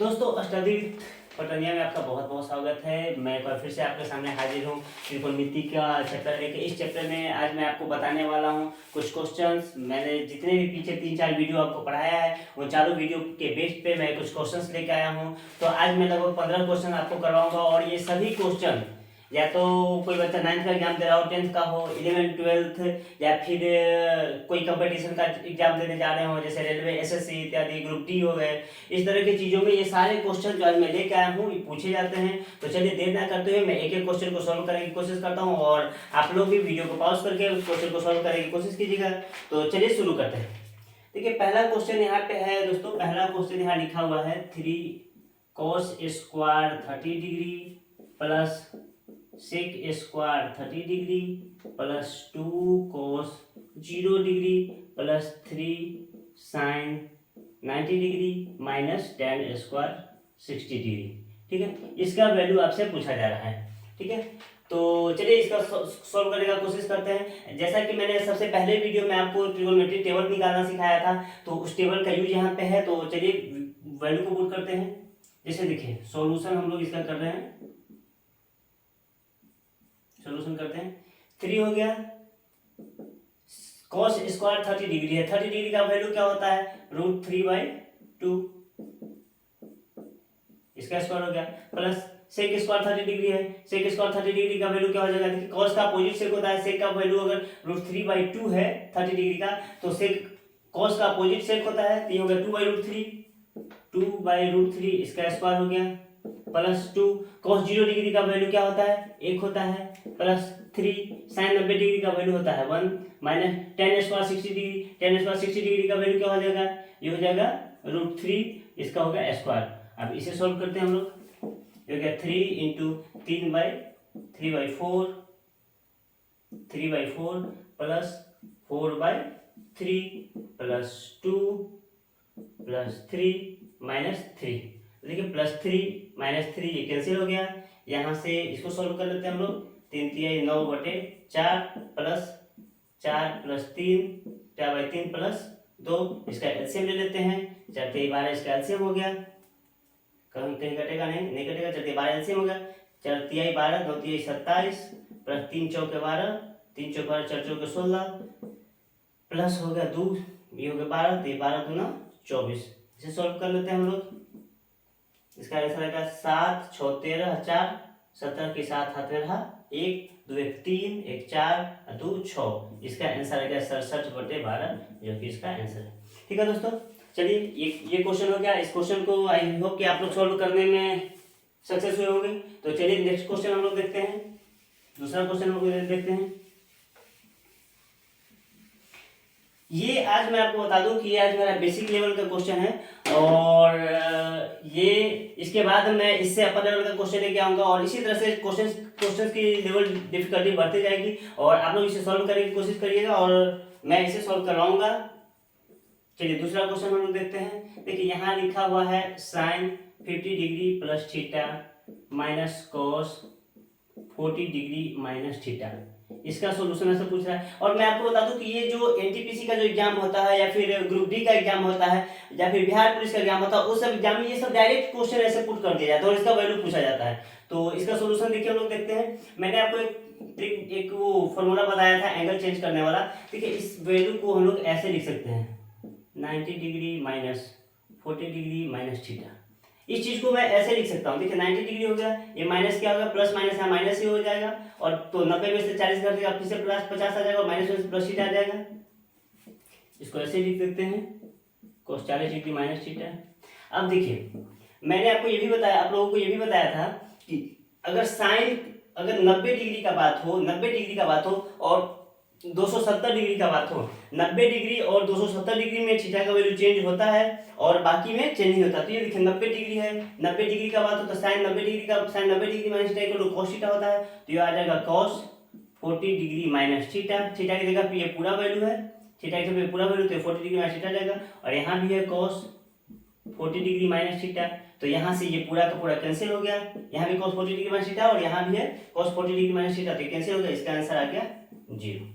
दोस्तों स्टडी पटनिया में आपका बहुत बहुत स्वागत है। मैं एक बार फिर से आपके सामने हाजिर हूँ त्रिकोणमिति का चैप्टर लेके। इस चैप्टर में आज मैं आपको बताने वाला हूँ कुछ क्वेश्चंस। मैंने जितने भी पीछे 3-4 वीडियो आपको पढ़ाया है उन चारों वीडियो के बेस पे मैं कुछ क्वेश्चंस लेके आया हूँ। तो आज मैं लगभग 15 क्वेश्चन आपको करवाऊंगा और ये सभी क्वेश्चन या तो कोई बच्चा 9th का एग्जाम दे रहा हो, 10th का हो, 11th 12th या फिर कोई कंपटीशन का एग्जाम देने जा रहे हो जैसे रेलवे, एसएससी इत्यादि, ग्रुप डी हो गए, इस तरह की चीज़ों में ये सारे क्वेश्चन जो आज मैं लेके आया हूँ ये पूछे जाते हैं। तो चलिए देर ना करते हुए मैं एक एक क्वेश्चन को सॉल्व करने की कोशिश करता हूँ और आप लोग भी वीडियो को पॉज करके उस क्वेश्चन को सॉल्व करने की कोशिश कीजिएगा। तो चलिए शुरू करते हैं। देखिए पहला क्वेश्चन यहाँ पे है दोस्तों। पहला क्वेश्चन यहाँ लिखा हुआ है 3 cos square 30 degree plus sec square 30 degree plus 2 cos 0 degree plus 3 sin 90 degree minus tan square 60 degree. ठीक है, इसका वैल्यू आपसे पूछा जा रहा है। ठीक है, तो चलिए इसका सॉल्व करने का कोशिश करते हैं। जैसा कि मैंने सबसे पहले वीडियो में आपको ट्रिगोनोमेट्री टेबल निकालना सिखाया था, तो उस टेबल का यूज यहाँ पे है। तो चलिए वैल्यू को पुट करते हैं। जैसे देखिए सॉल्यूशन हम लोग इसका कर रहे हैं, सॉल्यूशन करते हैं। 3 हो गया, cos स्क्वायर 30 डिग्री है, 30 डिग्री का वैल्यू क्या होता है √3/2, इसका स्क्वायर हो गया। प्लस सेक स्क्वायर 30 डिग्री है, सेक स्क्वायर 30 डिग्री का वैल्यू क्या हो जाएगा, देखिए cos का अपोजिट सेक होता है। सेक का वैल्यू अगर √3/2 है 30 डिग्री का, तो सेक cos का अपोजिट सेक होता है, तो ये हो गया 2/√3, इसका स्क्वायर हो गया। प्लस 2 cos 0 डिग्री का वैल्यू क्या होता है, 1 होता है। प्लस 3 sin 90 डिग्री का वैल्यू होता है 1, minus tan square 60 degree, tan square 60 degree का वैल्यू क्या हो जाएगा, ये हो जाएगा √3, इसका हो गया स्क्वायर। अब इसे सॉल्व करते हैं हम लोग। ये हो गया 3 × 3/4 प्लस 4/3 प्लस 2 प्लस 3 माइनस 3। देखिए प्लस 3 माइनस 3 ये कैंसिल हो गया। यहाँ से इसको सॉल्व कर लेते हैं हम लोग। 3 × 9/4 प्लस 4 प्लस 3 4/3 प्लस 2, इसका एलसीएम ले लेते हैं। 4 × 12 इसका एलसीएम हो गया, कहीं कहीं कटेगा नहीं कटेगा। 4 × 12 एलसीएम हो गया। 4 × 12 2 × 27 प्लस 3 × 4 = 12, 3 × 4 4 × 16 प्लस हो गया 2, ये हो गया 12, तो ये 12 × 2 = 24। इसे सॉल्व कर लेते हैं हम लोग। इसका आंसर आएगा 7 6 13 4 17 के साथ हाथ में रहा 1 2 1 3 1 4 2 6, इसका आंसर आएगा 67/12, जो कि इसका आंसर है। ठीक है दोस्तों, चलिए ये क्वेश्चन हो गया। इस क्वेश्चन को आई होप कि आप लोग सॉल्व करने में सक्सेस हुए होंगे। तो चलिए नेक्स्ट क्वेश्चन हम लोग देखते हैं। दूसरा क्वेश्चन हम लोग देखते हैं। ये आज मैं आपको बता दूं कि ये आज मेरा बेसिक लेवल का क्वेश्चन है और ये इसके बाद मैं इससे अपर लेवल का क्वेश्चन लेके आऊंगा और इसी तरह से क्वेश्चन की लेवल डिफिकल्टी बढ़ती जाएगी और आप लोग इसे सॉल्व करने की कोशिश करिएगा और मैं इसे सॉल्व करवाऊंगा। चलिए दूसरा क्वेश्चन हम लोग देखते हैं। देखिए यहाँ लिखा हुआ है sin 50 degree plus theta minus cos 40 degree minus theta, इसका सॉल्यूशन ऐसे पूछ रहा है। और मैं आपको बता दूं कि ये जो एनटीपीसी का जो एग्जाम होता है या फिर ग्रुप डी का एग्जाम होता है या फिर बिहार पुलिस का एग्जाम होता है, उस सब एग्जाम में ये सब डायरेक्ट क्वेश्चन ऐसे पुट कर दिया जाता है और इसका वैल्यू पूछा जाता है। तो इसका सॉल्यूशन देखिए हम लोग देखते हैं। मैंने आपको एक वो फॉर्मूला बताया था एंगल चेंज करने वाला। ठीक है, इस वैल्यू को हम लोग ऐसे लिख सकते हैं 90 degree minus 40 degree minus theta. इस चीज को मैं ऐसे लिख सकता हूँ। देखिए 90 डिग्री हो गया, ये माइनस क्या होगा, प्लस माइनस है, माइनस ही हो जाएगा। और तो 90 में से 40 कर देगा, फिर से प्लस 50 आ जाएगा और माइनस में से प्लस थीटा आ जाएगा। इसको ऐसे लिख देते हैं cos 40 डिग्री माइनस थीटा। अब देखिए मैंने आपको ये भी बताया, आप लोगों को ये भी बताया था कि अगर साइन अगर 90 डिग्री का बात हो, 90 डिग्री का बात हो और 270 डिग्री का बात हो, 90 डिग्री और 270 डिग्री में थीटा का वैल्यू चेंज होता है और बाकी में चेंज नहीं होता। तो ये देखिए 90 डिग्री है, 90 डिग्री का बात हो तो साइन 90 डिग्री का sine 90 degree minus theta equal to cos theta होता है। तो ये आ जाएगा cos 40 degree minus theta. Theta की जगह पे ये पूरा वैल्यू है, थीटा की जगह पे पूरा वैल्यू, तो 40 डिग्री माइनस थीटा आ जाएगा। और यहाँ भी है cos 40 डिग्री माइनस थीटा, तो यहाँ से ये पूरा का पूरा कैंसिल हो गया। यहाँ भी cos 40 डिग्री माइनस थीटा और यहाँ भी है cos 40 डिग्री माइनस थीटा, तो कैंसिल हो गया। इसका आंसर आ गया 0।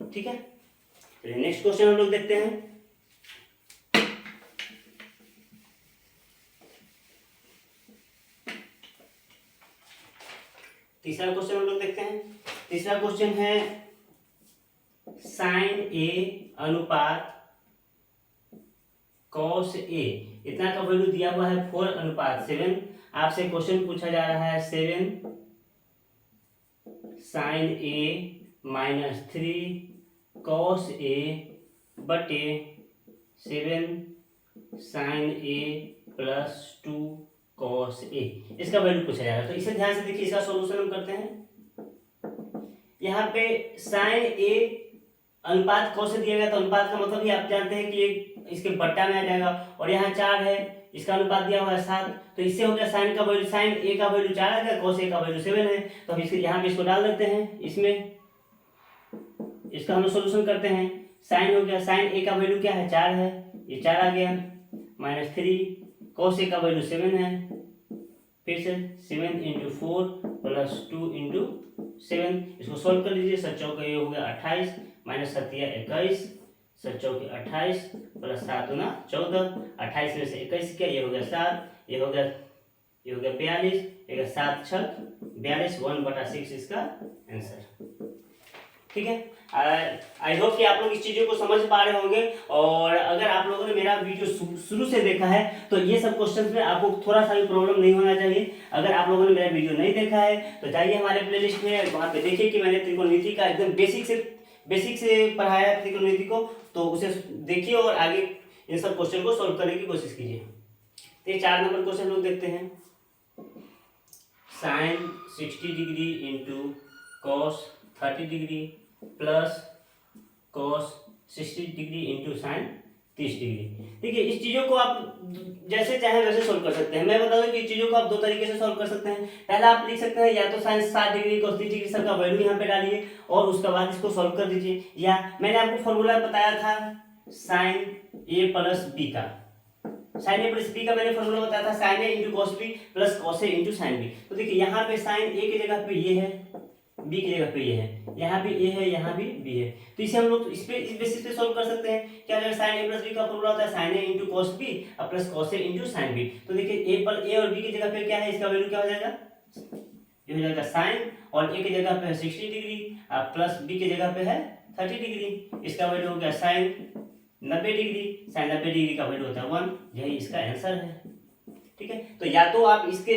ठीक है, नेक्स्ट क्वेश्चन हम लोग देखते हैं। तीसरा क्वेश्चन हम लोग देखते हैं। तीसरा क्वेश्चन है साइन ए अनुपात कॉस ए, इतना का वैल्यू दिया हुआ है 4:7। आपसे क्वेश्चन पूछा जा रहा है 7 साइन ए -3 कॉस ए बटे 7 साइन ए +2 कॉस ए, इसका वैल्यू पूछा जा रहा है। तो इसे ध्यान से देखिए, इसका सॉल्यूशन हम करते हैं। यहाँ पे साइन ए अनुपात कॉस से दिया गया, तो अनुपात का मतलब ही आप जानते हैं कि इसके बट्टा में आ जाएगा, और यहाँ 4 है, इसका अनुपात दिया हुआ है 7, तो इससे हो गया साइन का वैल्यू, साइन ए का वैल्यू 4 आ गया, कॉस ए का वैल्यू 7 है। तो हम इसके यहाँ पे इसको डाल देते हैं, इसमें इसका हम सॉल्यूशन करते हैं। साइन हो गया, साइन ए का वैल्यू क्या है 4 है, ये 4 आ गया, -3 कॉस ए का वैल्यू 7 है, फिर से 7 × 4 + 2 × 7, इसको सॉल्व कर लीजिए। 7 चौके ये हो गया 28 -7 21, 7 चौके 28 + 7 × 14, 28 में से 21 क्या, ये हो गया 7, ये हो गया 42, ये 7 × 6 42, 1/6 इसका आंसर। ठीक है, आई होप कि आप लोग इस चीज़ों को समझ पा रहे होंगे। और अगर आप लोगों ने मेरा वीडियो शुरू से देखा है तो ये सब क्वेश्चंस में आपको थोड़ा सा भी प्रॉब्लम नहीं होना चाहिए। अगर आप लोगों ने मेरा वीडियो नहीं देखा है तो जाइए हमारे प्लेलिस्ट में, वहाँ पे देखिए कि मैंने त्रिकोणमिति का एकदम बेसिक से पढ़ाया है त्रिकोणमिति को, तो उसे देखिए और आगे इन सब क्वेश्चन को सॉल्व करने की कोशिश कीजिए। तो ये 4 नंबर क्वेश्चन लोग देखते हैं। Sine 60 degree into cos 30 degree plus cos 60 degree into sine 30 degree. देखिए, इस चीज़ों को आप जैसे चाहे वैसे सोल्व कर सकते हैं। मैं बता दूं कि इस चीज़ों को आप 2 तरीके से सोल्व कर सकते हैं। पहला आप लिख सकते हैं या तो साइन 60 डिग्री कॉस 30 डिग्री सबका वैल्यू यहाँ पे डालिए और उसके बाद इसको सोल्व कर दीजिए, या मैंने आपको फॉर्मूला बताया था साइन ए प्लस बी का, साइन ए प्लस बी का मैंने फॉर्मूला बताया था, साइन ए into cos b plus cos ए इंटू साइन बी। तो देखिए यहाँ पे साइन ए की जगह पे ये है, बी की जगह पे ये है, यहाँ भी ए है, यहाँ भी बी है, तो इसे हम लोग इस बेसिस पे सोल्व कर सकते हैं। क्या अगर साइन ए प्लस बी का फॉर्मूला होता है साइन ए इंटू कॉस बी और प्लस कॉस ए इंटू साइन बी। तो देखिए ए और बी की जगह पे क्या है, इसका वैल्यू क्या हो जाएगा, ये हो जाएगा साइन, और ए की जगह पे है 60 डिग्री और प्लस बी की जगह पे है 30 डिग्री, इसका वैल्यू हो गया साइन 90 डिग्री, साइन 90 डिग्री का वैल्यू होता है 1, यही इसका आंसर है। ठीक है, तो या तो आप इसको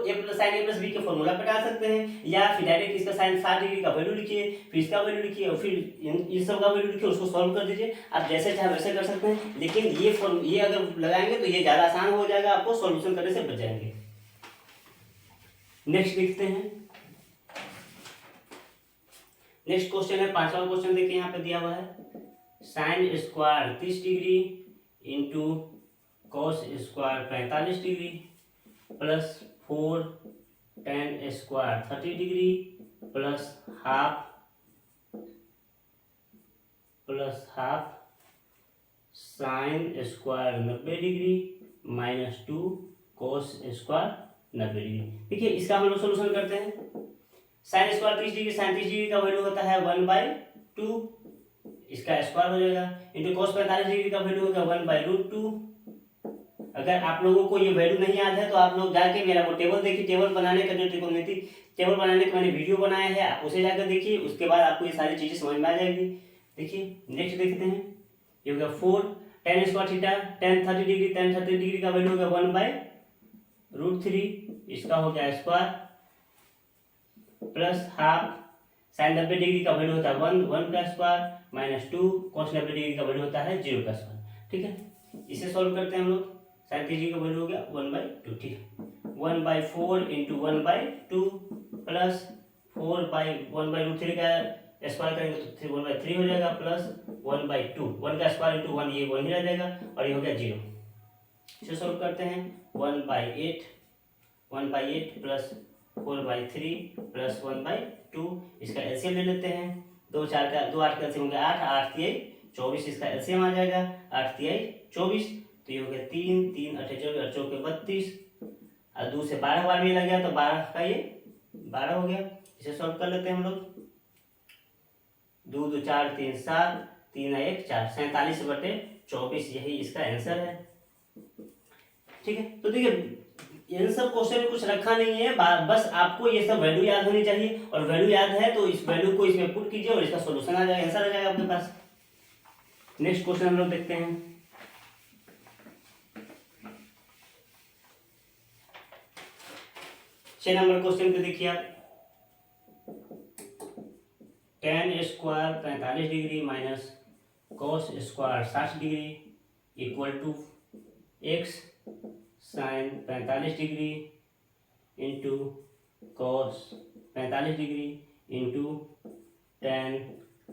ए प्लस साइन ए प्लस बी के फॉर्मूला पे डाल सकते हैं, या फिर डायरेक्ट इसका साइन 60 डिग्री का वैल्यू लिखिए, फिर इसका वैल्यू लिखिए और फिर इन सब का वैल्यू लिखिए, उसको सॉल्व कर दीजिए। आप जैसे चाहे वैसे कर सकते हैं, लेकिन ये अगर लगाएंगे तो ये ज़्यादा आसान हो जाएगा, आपको सॉल्यूशन करने से बच जाएंगे। नेक्स्ट देखते हैं। नेक्स्ट क्वेश्चन है 5वां क्वेश्चन, देखिए यहाँ पे दिया हुआ है sine square 30 degree into cos square 45 degree plus 4 tan square 30 degree plus half sine square 90 degree -2 cos square 90 degree. देखिए, इसका हम लोग सोल्यूशन करते हैं। Sine square 30 degree, sine 30 degree का वैल्यू होता है 1/2, इसका स्क्वायर हो जाएगा, इंटू कॉस 45 डिग्री का वैल्यू होगा 1/√2। अगर आप लोगों को ये वैल्यू नहीं याद है तो आप लोग जाके मेरा वो टेबल देखिए, टेबल बनाने का जो त्रिकोणमिति टेबल बनाने का मैंने वीडियो बनाया है, आप उसे जाकर देखिए, उसके बाद आपको ये सारी चीजें समझ में आ जाएगी। देखिए नेक्स्ट देखते हैं, ये हो गया 4 tan square theta, tan 30 degree, tan 30 degree का वैल्यू होगा 1/√3, इसका हो गया square plus half sign 90 degree का वैल्यू होता है 1 का स्क्वायर -2 cos 90 डिग्री का वैल्यू होता है 0 का स्क्वायर। ठीक है, इसे सॉल्व करते हैं हम लोग। साइन 30 का वैल्यू हो गया 1/2, ठीक है, 1/4 इंटू 1/2 प्लस 4/1/√3 का स्क्वायर करेंगे तो 1/3 हो जाएगा, प्लस 1/2, 1 का स्क्वायर इंटू 1, ये 1 ही रह जाएगा और ये हो गया 0। इसे सॉल्व करते हैं, 1/8 प्लस 4/3 प्लस 1/2, इसका एलसीएम ले लेते हैं। 2 8 का एलसीएम हो गया 8, 8 3 24, इसका एलसीएम आ जाएगा 8 3 24, तो ये हो गया 3 3 8 24 8 4 32, और 2 से 12 बार में लग गया तो 12 का ये 12 हो गया। इसे सॉल्व कर लेते हैं हम लोग। 2 2 4 3 7, 3 1 4, 47/24, यही इसका आंसर है। ठीक है, तो देखिए इन सब क्वेश्चन में कुछ रखा नहीं है, बस आपको ये सब वैल्यू याद होनी चाहिए, और वैल्यू याद है तो इस वैल्यू को इसमें पुट कीजिए और इसका सॉल्यूशन आ जाएगा, आंसर आ जाएगा आपके पास। नेक्स्ट क्वेश्चन हम लोग देखते हैं। 6 नंबर क्वेश्चन पे देखिए आप, tan square 45 degree minus cos square 60 degree equal to x sine 45 degree into cos 45 degree into tan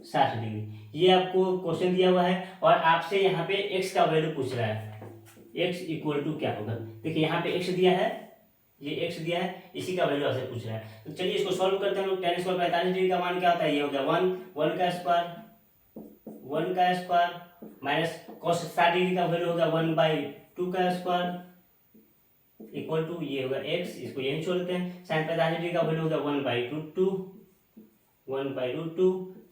60 degree. ये आपको क्वेश्चन दिया हुआ है और आपसे यहाँ पे x का वैल्यू पूछ रहा है, x इक्वल टू क्या होगा। देखिए यहाँ पे x दिया है, ये x दिया है, इसी का वैल्यू आपसे पूछ रहा है। तो चलिए इसको सॉल्व करते हैं हम लोग। tan स्क्वायर 45 डिग्री का मान क्या होता है, ये हो गया 1 का स्क्वायर माइनस cos 60 डिग्री का वैल्यू होगा 1/2 का स्क्वायर इक्वल टू ये होगा x, इसको यहीं छोड़ देते हैं। sin 45 डिग्री का वैल्यू होगा 1/√2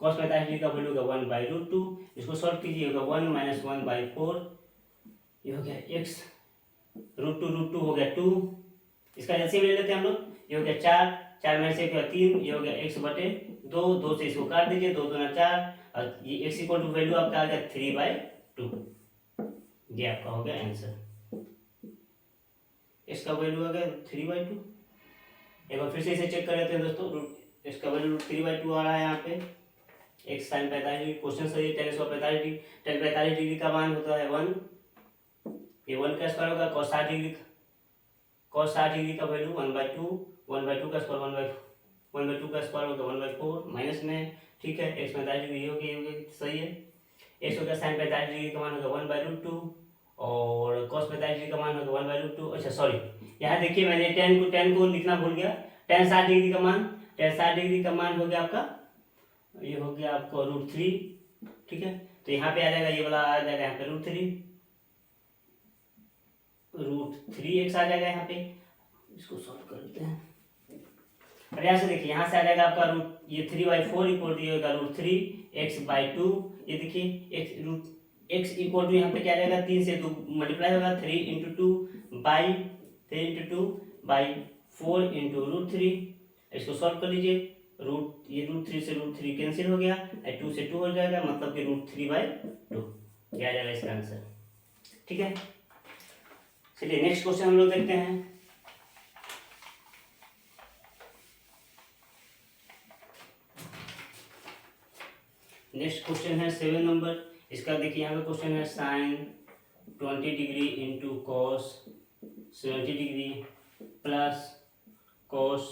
cos 45 डिग्री का वैल्यू होगा 1/√2, इसको सॉल्व कीजिए होगा 1 माइनस 1/4, ये हो गया x, √2 हो गया 2, इसका एलसीएम ले लेते हैं हम लोग, ये हो गया 4 में से 3, ये हो गया x/2, 2 से इसको काट दीजिए, 2 दूना 4, और ये x इक्वल टू वैल्यू आपका आ गया 3/2, ये आपका हो गया आंसर। इसका वैल्यू आ गया 3/2। एक बार फिर से इसे चेक कर लेते हैं दोस्तों, इसका वैल्यू 3/2 आ रहा है यहाँ पे। x साइन 45 डिग्री, क्वेश्चन सही है। tan 45 डिग्री, tan 45 डिग्री का मान होता है 1, ये 1 का स्क्वायर होगा। cos 60 डिग्री का वैल्यू 1/2 का स्क्वायर 1/2 का स्क्वायर होगा 1/4 माइनस में, ठीक है। x 45 डिग्री हो गया सही है। x हो गया साइन 45 डिग्री का मान होगा 1/√2 और cos 45 डिग्री का मान होगा 1/√2। अच्छा सॉरी, यहाँ देखिए मैंने tan को लिखना भूल गया। tan 60 डिग्री का मान हो गया आपका, ये हो गया आपको √3, ठीक है। तो यहाँ पे आ जाएगा, ये वाला आ जाएगा यहाँ पे √3x आ जाएगा यहाँ पे। इसको सॉल्व करते हैं और यहाँ से देखिए, यहाँ से आ जाएगा आपका ये 3/4 इक्वल टू होगा √3x/2। ये देखिए x इक्वल टू यहाँ पे क्या आ जाएगा, 3 से 2 मल्टीप्लाई होगा, 3 × 2/4 × √3। इसको सॉल्व कर लीजिए, ये √3 से √3 कैंसिल हो गया, 2 से 2 हो जाएगा, मतलब कि √3/2, ये आ जाएगा इसका आंसर, ठीक है। चलिए नेक्स्ट क्वेश्चन हम लोग देखते हैं। नेक्स्ट क्वेश्चन है 7 नंबर। इसका देखिए यहाँ पे क्वेश्चन है sine 20 degree into cos 70 degree plus cos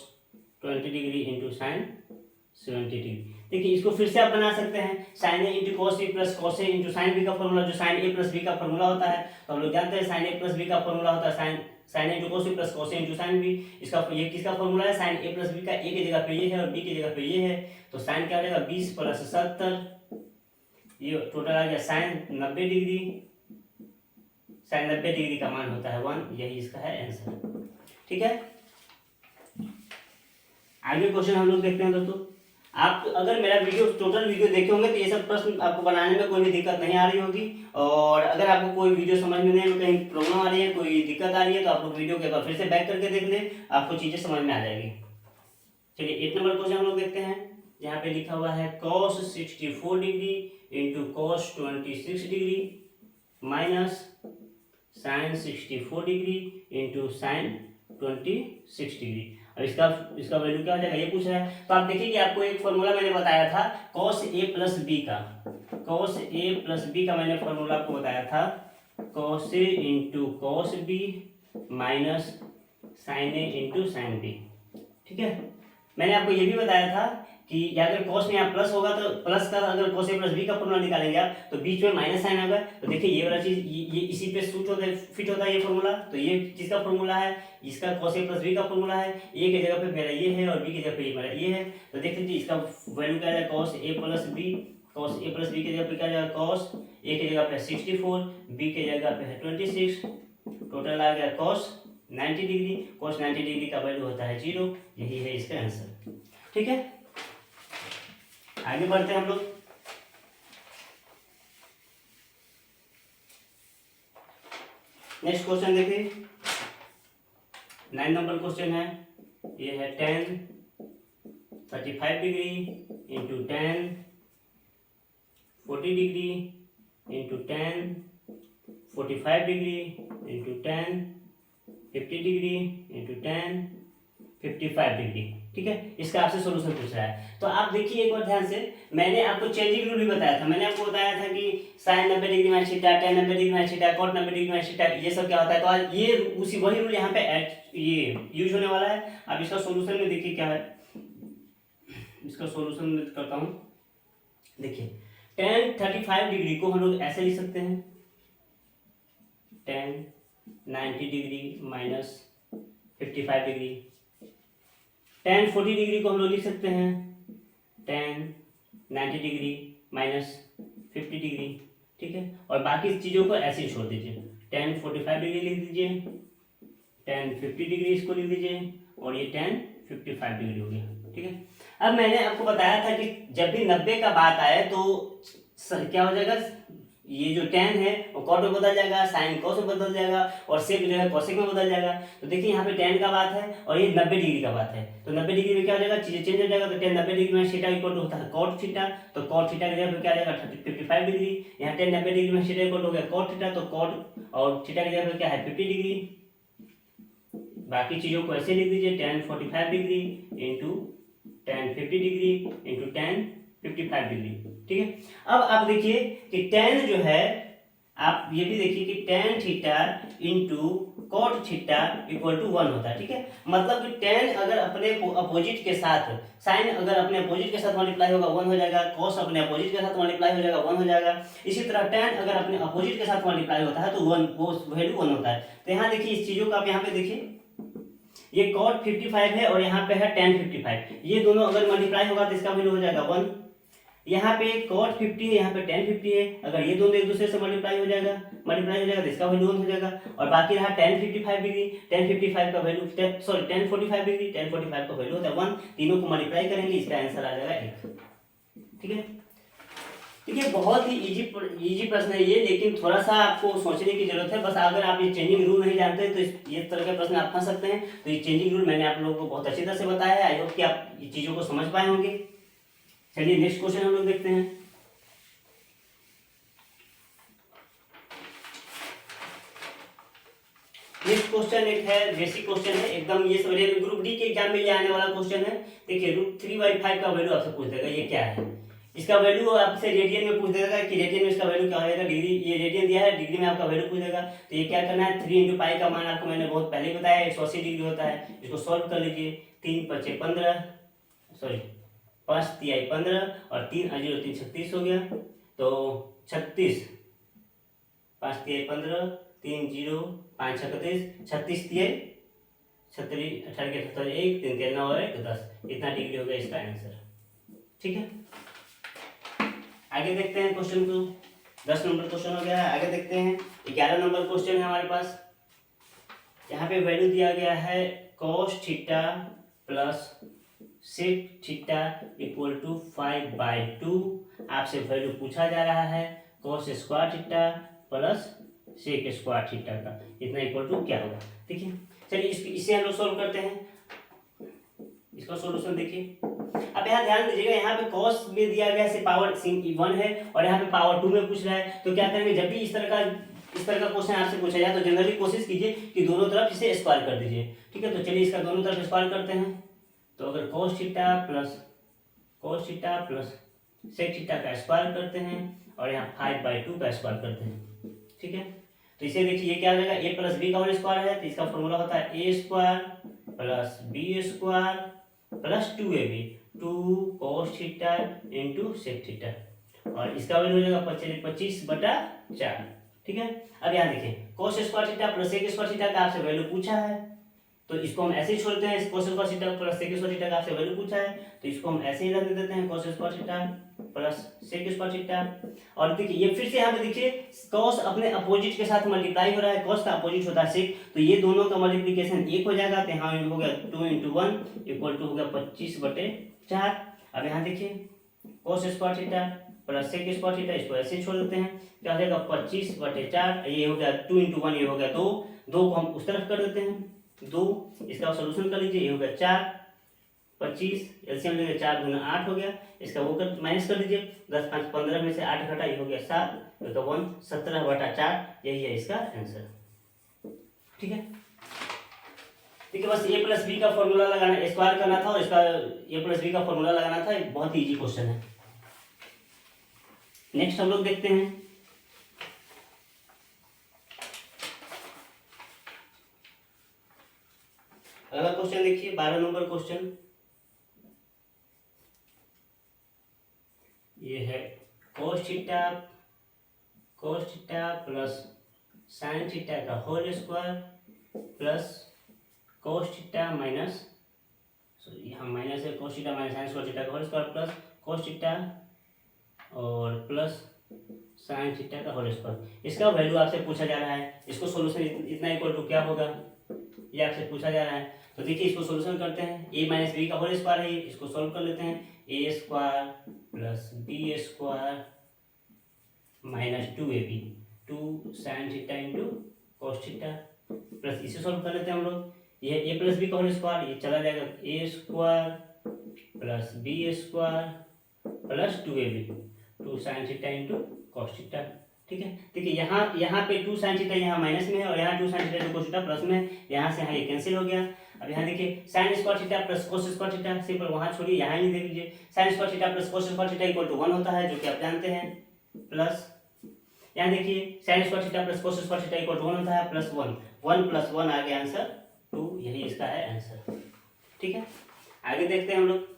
20 degree into sine 70 degree. देखिए इसको फिर से आप बना सकते हैं, sine A into cos A plus cos A into sine B का फॉर्मूला, जो साइन ए प्लस बी का फॉर्मूला होता है। तो हम लोग जानते हैं साइन ए प्लस बी का फॉर्मूला होता है sine A into cos A plus cos A into sine B. इसका ये किसका फॉर्मूला है, साइन ए प्लस बी का। ए की जगह पे ये है और बी की जगह पे ये है, तो साइन क्या हो जाएगा 20 + 70, ये टोटल आ गया साइन 90 डिग्री। साइन 90 डिग्री का मान होता है 1, यही इसका है आंसर, ठीक है। आगे क्वेश्चन हम लोग देखते हैं दोस्तों। आप अगर मेरा टोटल वीडियो देखे होंगे तो ये सब प्रश्न आपको बनाने में कोई भी दिक्कत नहीं आ रही होगी, और अगर आपको कोई वीडियो समझ में नहीं, कहीं प्रॉब्लम आ रही है, कोई दिक्कत आ रही है, तो आप लोग वीडियो के बाद फिर से बैक करके देख लें, आपको चीज़ें समझ में आ जाएगी। चलिए 8 नंबर क्वेश्चन हम लोग देखते हैं। यहाँ पे लिखा हुआ है cos 64 degree into cos 26 degree minus sine 64 degree into sine 26 degree. और इसका वैल्यू क्या हो जाएगा, ये पूछ रहा है। तो आप देखिए कि आपको एक फॉर्मूला मैंने बताया था cos a प्लस b का, cos a प्लस b का मैंने फॉर्मूला आपको बताया था, cos a into cos b minus sine a into sine b, ठीक है। मैंने आपको ये भी बताया था कि अगर cos में यहाँ प्लस होगा तो प्लस का, अगर cos a प्लस b का फॉर्मूला निकालेंगे आप तो बीच में माइनस साइन होगा। तो देखिए ये वाला चीज ये इसी पे फिट होता है ये फॉर्मूला। तो ये किसका फॉर्मूला है, इसका cos a प्लस b का फॉर्मूला है। a की जगह पे मेरा ये है और b की जगह पे मेरा ये है। तो देख लीजिए इसका वैल्यू क्या है, cos a plus b, cos a plus b की जगह पे क्या जाएगा, cos a की जगह पे 64, b की जगह पे है 26, टोटल आ गया cos 90 डिग्री। cos 90 डिग्री का वैल्यू होता है 0, यही है इसका आंसर, ठीक है। आगे बढ़ते हैं हम लोग। नेक्स्ट क्वेश्चन देखिए, 9 नंबर क्वेश्चन है, ये है tan 35 degree into tan 40 degree into tan 45 degree into tan 50 degree into tan 55 degree. ठीक है, इसका आपसे सोल्यूशन पूछ रहा है। तो आप देखिए एक बार ध्यान से, मैंने आपको चेंजिंग रूल भी बताया था। मैंने आपको बताया था कि sin 90 degree minus theta, tan 90 degree minus theta, cot 90 degree minus theta, ये सब क्या होता है। तो आज ये उसी वही रूल यहाँ पे ये यूज होने वाला है। अब इसका सोल्यूशन में देखिए क्या है, इसका सोल्यूशन करता हूँ। देखिए tan 35 डिग्री को हम लोग ऐसे लिख सकते हैं, tan 90 degree minus 55 degree. tan 40 degree को हम लोग लिख सकते हैं tan 90 डिग्री माइनस 50 डिग्री। ठीक है, और बाकी चीज़ों को ऐसे ही छोड़ दीजिए। tan 45 डिग्री लिख दीजिए, tan 50 डिग्री इसको लिख दीजिए, और ये tan 55 डिग्री हो गया। ठीक है, अब मैंने आपको बताया था कि जब भी 90 का बात आए तो क्या हो जाएगा, ये जो tan है वो cot में बदल जाएगा, sin cos में बदल जाएगा, और sec जो है cosec में बदल जाएगा। तो देखिए यहाँ पे tan का बात है और ये 90 डिग्री का बात है। तो 90 डिग्री में क्या हो जाएगा, चीजें चेंज हो जाएगा। तो tan 90 डिग्री में थीटा इक्वल टू होता है cot थीटा, तो cot थीटा की जगह पे क्या आ जाएगा 55 डिग्री। यहाँ tan 90 डिग्री में थीटा इक्वल हो गया cot थीटा, तो cot और थीटा की जगह पे क्या है 50 डिग्री। बाकी चीजों को ऐसे लिख दीजिए, tan 45 degree into tan 50 degree into tan 55 degree. ठीक है, अब आप देखिए कि tan जो है, आप ये भी देखिए कि tan theta into cot theta equal to 1 होता है। ठीक है, मतलब कि tan अगर अपने अपोजिट के साथ, sin अगर अपने अपोजिट के साथ मल्टीप्लाई होगा 1 हो जाएगा, cos अपने अपोजिट के साथ मल्टीप्लाई हो जाएगा 1 हो जाएगा। इसी तरह tan अगर अपने अपोजिट के साथ मल्टीप्लाई होता है तो 1 वो वैल्यू 1 होता है। तो यहाँ देखिए इस चीजों को आप यहाँ पे देखिए, ये cot 55 है और यहाँ पे है tan 55, ये दोनों अगर मल्टीप्लाई होगा तो इसका वैल्यू हो जाएगा 1। यहाँ पे cot 50 है, यहाँ पे tan 50 है, अगर ये दोनों एक दूसरे से मल्टीप्लाई हो जाएगा तो इसका वैल्यू 1 हो जाएगा। और बाकी रहा tan 55 डिग्री, tan 55 का वैल्यू tan 45 डिग्री, tan 45 का वैल्यू होता है 1। तीनों को मल्टीप्लाई करेंगे, इसका आंसर आ जाएगा 1। ठीक है, देखिए बहुत ही इजी प्रश्न है ये, लेकिन थोड़ा सा आपको सोचने की जरूरत है। बस अगर आप ये चेंजिंग रूल नहीं जानते तो ये तरह के प्रश्न आप फंस सकते हैं। तो ये चेंजिंग रूल मैंने आप लोगों को बहुत अच्छी तरह से बताया है। आई होप कि आप ये चीजों को समझ पाए होंगे। चलिए नेक्स्ट क्वेश्चन हम लोग देखते हैं। नेक्स्ट क्वेश्चन एक है बेसिक क्वेश्चन है एकदम, ये समझिए ग्रुप डी के एग्जाम में ये आने वाला क्वेश्चन है। देखिए √3/5 का वैल्यू आपसे पूछ देगा, ये क्या है। इसका वैल्यू आपसे रेडियन में पूछ देगा कि रेडियन में इसका वैल्यू क्या होगा। डिग्री, ये रेडियन दिया है, डिग्री में आपका वैल्यू पूछ देगा। तो ये क्या करना है, 3 × पाई का मान आपको मैंने बहुत पहले ही बताया 180 डिग्री होता है। इसको सॉल्व कर लीजिए। 3 × 5 = 15, सॉरी 5 × 3 = 15 और 3 × 0 = 3 36 हो गया। तो 36, 5 × 3 = 15, 3 0 5 36, 36 3 36 18 के 17 1 3 3 9 1 10, इतना डिग्री हो गया इसका आंसर। ठीक है, आगे देखते हैं क्वेश्चन को। 10 नंबर क्वेश्चन हो गया है, आगे देखते हैं। 11 नंबर क्वेश्चन है हमारे पास। यहाँ पे वैल्यू दिया गया है cos theta plus sec theta equal to 5/2। आपसे वैल्यू पूछा जा रहा है cos square theta plus sec square theta का, इतना इक्वल टू क्या होगा। देखिए चलिए इसे हम लोग सोल्व करते हैं। इसका सॉल्यूशन देखिए। अब यहाँ ध्यान दीजिएगा, यहाँ पे cos में दिया गया से पावर 1 है और यहाँ पे पावर 2 में पूछ रहा है। तो क्या करेंगे, जब भी इस तरह का क्वेश्चन आपसे पूछा जाए तो जनरली कोशिश कीजिए कि दोनों तरफ इसे स्क्वायर कर दीजिए। ठीक है, तो चलिए इसका दोनों तरफ स्क्वायर करते हैं। तो अगर cos theta plus sec theta का स्क्वायर करते हैं और यहाँ 5/2 का स्क्वायर करते हैं। ठीक है, तो इसे देखिए ये क्या हो जाएगा, a + b का होल स्क्वायर है, तो इसका फॉर्मूला होता है a² + b² plus 2ab, 2 cos theta into sec theta, और इसका वैल्यू हो जाएगा 25/4। ठीक है, अब यहाँ देखिए cos square theta plus sec square theta का आपसे वैल्यू पूछा है, तो इसको हम ऐसे ही छोड़ते हैं। cos square theta plus sec square theta का आपसे वैल्यू पूछा है, तो इसको हम ऐसे ही रख देते हैं cos square theta plus sec square theta. और देखिए ये फिर से यहाँ पे देखिए cos अपने अपोजिट के साथ मल्टीप्लाई हो रहा है, cos का अपोजिट होता है sec, तो ये दोनों का मल्टीप्लिकेशन 1 हो जाएगा। तो यहाँ हो गया 2 × 1 इक्वल टू हो गया 25/4। अब यहाँ देखिए cos square theta plus sec square theta, इसको ऐसे छोड़ देते हैं, क्या हो जाएगा 25/4। ये हो गया 2 × 1, ये हो गया 2 को हम उस तरफ कर देते हैं। 2, इसका सोल्यूशन कर लीजिए, ये हो गया 4, 25, एलसीएम लेंगे 4 दूना 8 हो गया, इसका वो कर माइनस कर दीजिए, 10 5 15 में से 8 घटा, ये हो गया 7, तो 1 17/4, यही है इसका आंसर। ठीक है, ठीक है, बस ए प्लस बी का फॉर्मूला लगाना, स्क्वायर करना था और इसका ए प्लस बी का फॉर्मूला लगाना था, बहुत ही इजी क्वेश्चन है। नेक्स्ट हम लोग देखते हैं अगला क्वेश्चन। देखिए 12 नंबर क्वेश्चन, ये है cos theta plus sin theta का whole square plus cos theta minus, यहाँ माइनस है, cos theta minus sin cos theta का whole square plus cos theta और प्लस sin थीटा का होल स्क्वायर। इसका वैल्यू आपसे पूछा जा रहा है, इसको सोल्यूशन इतना इक्वल टू क्या होगा ये आपसे पूछा जा रहा है। तो देखिए इसको सोल्यूशन करते हैं, a माइनस बी का होल स्क्वायर है, इसको सोल्व कर लेते हैं, a square plus B square minus 2ab, 2 sin theta into cos theta plus इसे सोल्व कर लेते हैं हम लोग, ये a प्लस बी का होल स्क्वायर, ये चला जाएगा a square plus B square plus 2ab, 2 sin theta into cos theta. ठीक है, देखिए यहाँ पे 2 sin थीटा यहाँ माइनस में है और यहाँ 2 sin theta cos theta plus में, यहाँ से यहाँ ये कैंसिल हो गया। अब यहाँ देखिए sin square theta plus cos square theta, simple वहाँ छोड़िए, यहाँ ही देख लीजिए sin square theta plus cos square theta equal to 1 होता है, जो कि आप जानते हैं, प्लस यहाँ देखिए sin square theta plus cos square theta equal to 1 होता है, प्लस 1, 1 प्लस 1 आ गया आंसर 2, यही इसका है आंसर। ठीक है, आगे देखते हैं हम लोग।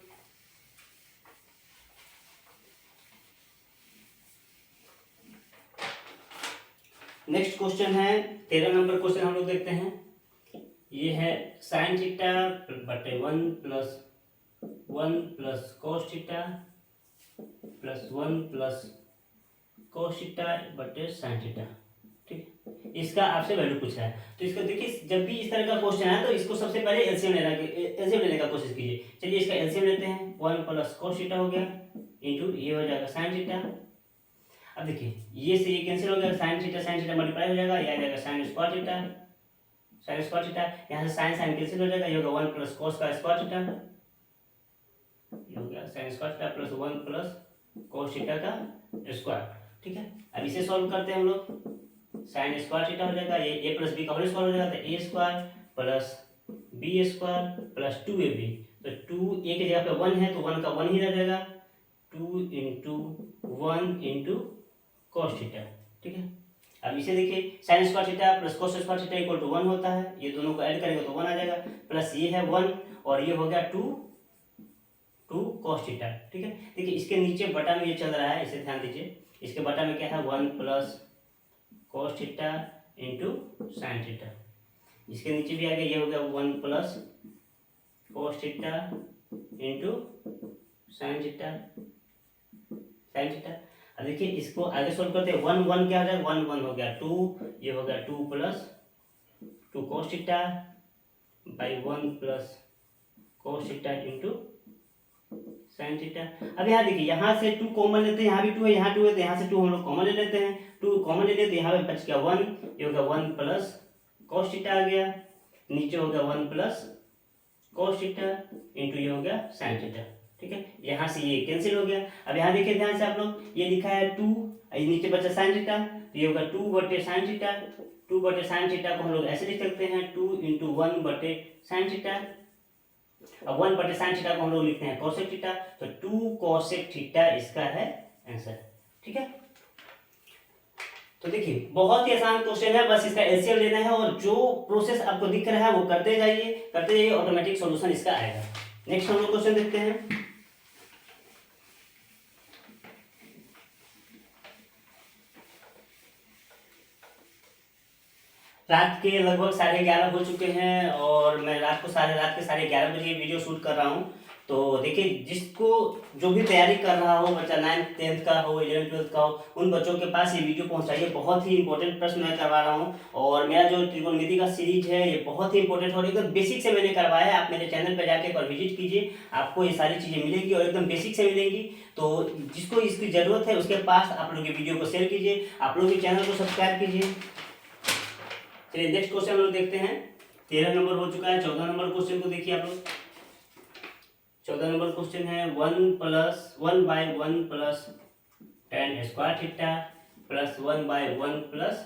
नेक्स्ट क्वेश्चन है 13 नंबर क्वेश्चन हम लोग देखते हैं, ये है sin थीटा बटे 1 plus cos theta plus 1 plus cos theta बटे sin थीटा। ठीक, इसका आपसे वैल्यू पूछा है, तो इसको देखिए जब भी इस तरह का क्वेश्चन है तो इसको सबसे पहले एलसीएम लेने का कोशिश कीजिए। चलिए इसका एलसीएम लेते हैं, 1 प्लस cos थीटा हो गया इंटू ये हो जाएगा sin थीटा। अब देखिए ये से ये कैंसिल हो गया, sin थीटा मल्टीप्लाई हो जाएगा, ये आ जाएगा sin स्क्वायर थीटा, यहाँ से sin कैंसिल हो जाएगा, ये होगा 1 प्लस cos का स्क्वायर थीटा, ये हो गया sin square theta plus 1 plus cos theta का स्क्वायर। ठीक है, अब इसे सॉल्व करते हैं हम लोग, sin स्क्वायर थीटा हो जाएगा, ये a प्लस बी का होल स्क्वायर हो जाएगा, तो a square plus B square plus 2ab, तो 2 a की जगह पे 1 है तो 1 का 1 ही रह जाएगा, 2 इंटू 1 इंटू cos थीटा। ठीक है, अब इसे देखिए sin square theta plus cos square theta equal to 1 होता है, ये दोनों को ऐड करेंगे तो 1 आ जाएगा, प्लस ये है 1 और ये हो गया 2 cos थीटा। ठीक है, देखिए इसके नीचे बटा में ये चल रहा है, इसे ध्यान दीजिए, इसके बटा में क्या है 1 plus cos theta into sin theta, इसके नीचे भी आ गया, ये हो गया 1 plus cos theta into sin theta. अब देखिए इसको आगे सोल्व करते हैं, 1 1 क्या हो जाएगा, 1 1 हो गया 2, ये हो गया 2 plus 2 cos theta by 1 plus cos theta into sin theta. अब यहाँ देखिए यहाँ से 2 कॉमन लेते हैं, यहाँ भी 2 है, यहाँ 2 है, तो यहाँ से 2 हम लोग कॉमन ले लेते हैं, 2 कॉमन ले लेते हैं, यहाँ पे बच गया 1, ये हो गया 1 प्लस cos थीटा आ गया, नीचे हो गया 1 प्लस cos थीटा इंटू ये हो गया sin थीटा। ठीक है, यहाँ से ये कैंसिल हो गया। अब यहाँ देखिए ध्यान से आप लोग, ये लिखा है 2, नीचे बचा sin थीटा, तो ये होगा 2 बटे sin थीटा, 2 बटे sin थीटा को हम लोग ऐसे लिख सकते हैं 2 इंटू 1 बटे sin थीटा, अब 1 बटे sin थीटा को हम लोग लिखते हैं cosec थीटा, तो 2 cosec थीटा इसका है आंसर। ठीक है, तो देखिए बहुत ही आसान क्वेश्चन है, बस इसका एलसीएम लेना है और जो प्रोसेस आपको दिख रहा है वो करते जाइए, ऑटोमेटिक सॉल्यूशन इसका आएगा। नेक्स्ट हम लोग क्वेश्चन देखते हैं, रात के लगभग 11:30 हो चुके हैं और मैं रात के 11:30 बजे वीडियो शूट कर रहा हूं। तो देखिए जिसको जो भी तैयारी कर रहा हो, बच्चा 9th 10th का हो, 11th 12th का हो, उन बच्चों के पास ये वीडियो पहुंचाइए। बहुत ही इंपॉर्टेंट प्रश्न मैं करवा रहा हूं और मेरा जो त्रिकोणमिति का सीरीज है ये बहुत ही इंपॉर्टेंट और एकदम बेसिक से मैंने करवाया है। आप मेरे चैनल पर जाके एक बार विजिट कीजिए, आपको ये सारी चीज़ें मिलेगी और एकदम बेसिक से मिलेंगी। तो जिसको इसकी ज़रूरत है उसके पास आप लोग ये वीडियो को शेयर कीजिए, आप लोग भी चैनल को सब्सक्राइब कीजिए। चलिए नेक्स्ट क्वेश्चन हम लोग देखते हैं, 13 नंबर हो चुका है। 14 नंबर क्वेश्चन को देखिए आप लोग। 14 नंबर क्वेश्चन है 1 plus tan square theta plus 1/1 plus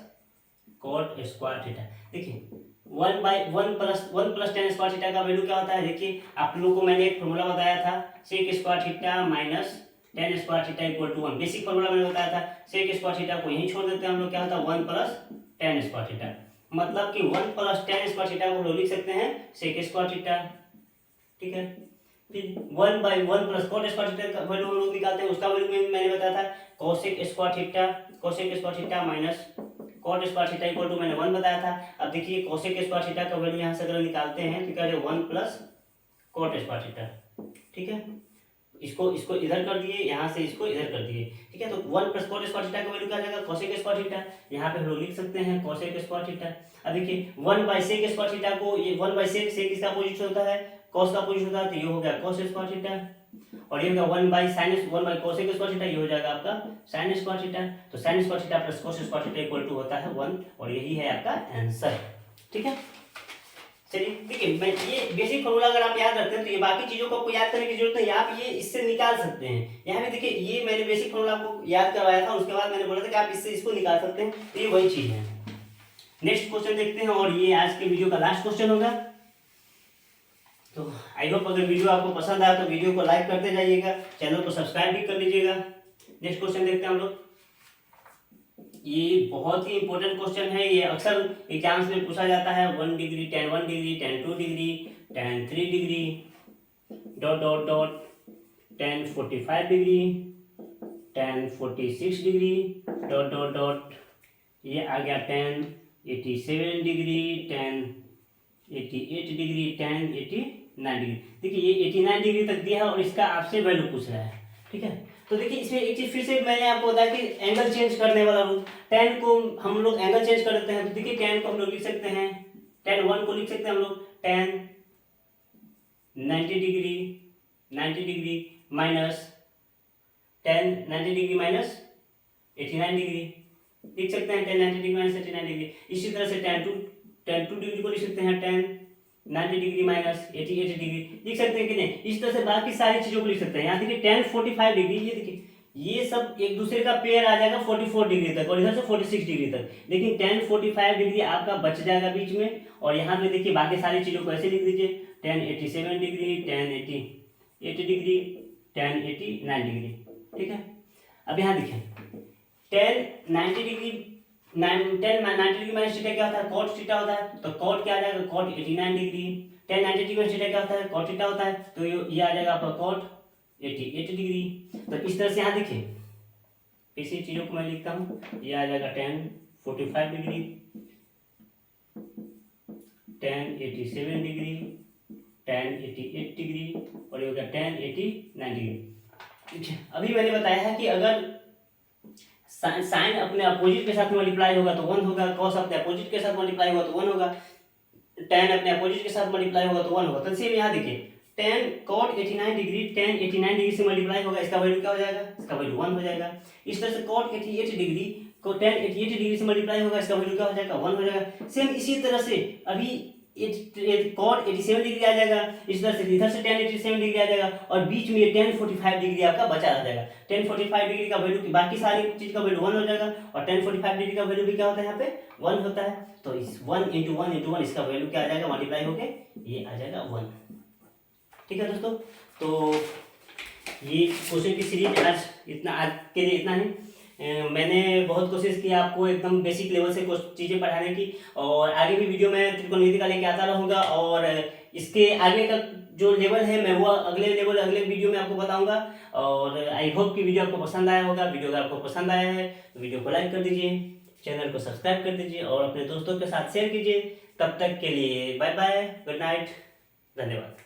cot square theta. देखिए 1 प्लस tan स्क्वायर थीटा का वैल्यू क्या होता है, देखिए आप लोगों को मैंने एक फॉर्मूला बताया था, sec square theta minus tan square theta equal to 1। Basic formula मैंने बताया था। सेक स्क्वायर थीटा को यहीं छोड़ देते हैं हम लोग, क्या होता है 1 प्लस tan स्क्वायर थीटा। मतलब कि 1 प्लस tan स्क्वायर थीटा को हम लोग लिख सकते हैं सेक स्क्वायर थीटा, ठीक है। फिर 1/1 प्लस कॉट स्क्वायर थीटा का वैल्यू हम लोग निकालते हैं, उसका वैल्यू मैंने बताया था cosec square theta minus cot square theta equal to मैंने 1 बताया था। अब देखिए कोसेक स्क्वायर थीटा का वैल्यू यहाँ से अगर निकालते हैं तो क्या है 1 प्लस कॉट स्क्वायर थीटा, ठीक है। इसको इसको इधर कर दिए, यहाँ से इसको इधर कर दिए, ठीक है। तो 1 प्लस कॉट स्क्वायर थीटा का वैल्यू क्या आ जाएगा कोसेक स्क्वायर थीटा। यहाँ पे हम लोग लिख सकते हैं कोसेक स्क्वायर थीटा। अब देखिए 1/सेक स्क्वायर थीटा को, ये 1/सेक किसका अपोजिट होता है, कॉस का अपोजिट होता है, तो ये हो गया कॉस स्क्वायर थीटा। और ये हो गया 1/कोसेक स्क्वायर थीटा, ये हो जाएगा आपका साइन स्क्वायर थीटा। तो sine square theta plus cos square theta equal to होता है 1, और यही है आपका आंसर, ठीक है। चलिए देखिए, मैं ये बेसिक फॉर्मूला अगर आप याद रखते हैं तो ये बाकी चीजों को आपको याद करने की जरूरत नहीं, आप ये इससे निकाल सकते हैं। यहाँ पे देखिए ये मैंने बेसिक फॉर्मूला आपको याद करवाया था, उसके बाद मैंने बोला था कि आप इससे इसको निकाल सकते हैं, तो ये वही चीज है। नेक्स्ट क्वेश्चन देखते हैं, और ये आज के वीडियो का लास्ट क्वेश्चन होगा। तो आई होप अगर वीडियो आपको पसंद आया तो वीडियो को लाइक करते जाइएगा, चैनल को सब्सक्राइब भी कर लीजिएगा। नेक्स्ट क्वेश्चन देखते हैं हम लोग। ये बहुत ही इंपॉर्टेंट क्वेश्चन है, ये अक्सर एग्जाम्स में पूछा जाता है। 1 degree, tan 1 degree, tan 2 degree, tan 3 degree, dot dot dot, tan 45 degree, tan 46 degree, dot dot dot, ये आ गया tan 87 degree, tan 88 degree, tan 89 degree. देखिए ये 89 डिग्री तक दिया है और इसका आपसे वैल्यू पूछ रहा है, ठीक है। तो देखिए इसमें एक चीज फिर से मैंने आपको बताया कि एंगल चेंज करने वाला रूल, tan को हम लोग एंगल चेंज कर देते हैं। तो देखिए tan को हम लोग लिख सकते हैं, tan 1 को लिख सकते हैं हम लोग tan 90 degree minus tan 90 degree minus 89 degree लिख सकते हैं, tan 90 डिग्री माइनस 89 डिग्री। इसी तरह से tan 2 डिग्री को लिख सकते हैं tan 90 डिग्री माइनस 88 डिग्री लिख सकते हैं कि नहीं। इस तरह से बाकी सारी चीजों को लिख सकते हैं। यहाँ देखिए tan 45 डिग्री, ये देखिए ये सब एक दूसरे का पेयर आ जाएगा 44 डिग्री तक, और इधर से 46 डिग्री तक। लेकिन tan 45 डिग्री आपका बच जाएगा बीच में, और यहाँ पे देखिए बाकी सारी चीजों को ऐसे लिख दीजिए, tan 87 degree, tan 88 degree, tan 89 degree, ठीक है। अब यहाँ देखिए tan 90 डिग्री माइनस थीटा क्या होता है, cot थीटा होता है। तो cot क्या आ जाएगा, cot 89 degree. tan 90 degree minus theta क्या होता है, cot थीटा होता है। तो ये आ जाएगा आपका cot 88 डिग्री। तो इस तरह से यहाँ देखिए इसी चीजों को मैं लिखता हूँ, ये आ जाएगा tan 45 degree, tan 87 degree, tan 88 degree, और ये हो गया tan 89 डिग्री, ठीक है। अभी मैंने बताया है कि अगर साइन अपने अपोजिट के साथ मल्टीप्लाई होगा तो 1 होगा, कॉस अपने अपोजिट के साथ मल्टीप्लाई होगा तो 1 होगा, tan अपने अपोजिट के साथ मल्टीप्लाई होगा तो 1 होगा। तो सेम यहाँ देखिए tan cot 89 degree tan 89 degree से मल्टीप्लाई होगा, इसका वैल्यू क्या हो जाएगा, इसका वैल्यू 1 हो जाएगा। इस तरह से cot 88 डिग्री को tan 88 डिग्री से मल्टीप्लाई होगा, इसका वैल्यू क्या हो जाएगा, 1 हो जाएगा। सेम इसी तरह से अभी cot 87 डिग्री आ जाएगा, इस तरह से इधर से tan 87 डिग्री आ जाएगा, और बीच में tan 45 डिग्री आपका बचा रह जाएगा। tan 45 डिग्री का वैल्यू, बाकी सारी चीज का वैल्यू 1 हो जाएगा, और tan 45 डिग्री का वैल्यू भी क्या होता है यहाँ पे 1 होता है। तो इस 1 × 1 × 1 इसका वैल्यू क्या आ जाएगा, मल्टीप्लाई होके ये आ जाएगा 1, ठीक है दोस्तों। तो ये क्वेश्चन की सीरीज आज के लिए इतना ही। मैंने बहुत कोशिश की आपको एकदम बेसिक लेवल से कुछ चीज़ें पढ़ाने की, और आगे भी वीडियो में त्रिकोणमिति का लेके आता रहूँगा, और इसके आगे का जो लेवल है मैं वो अगले वीडियो में आपको बताऊंगा। और आई होप कि वीडियो आपको पसंद आया होगा। वीडियो अगर आपको पसंद आया है तो वीडियो को लाइक कर दीजिए, चैनल को सब्सक्राइब कर दीजिए, और अपने दोस्तों के साथ शेयर कीजिए। तब तक के लिए बाय बाय, गुड नाइट, धन्यवाद।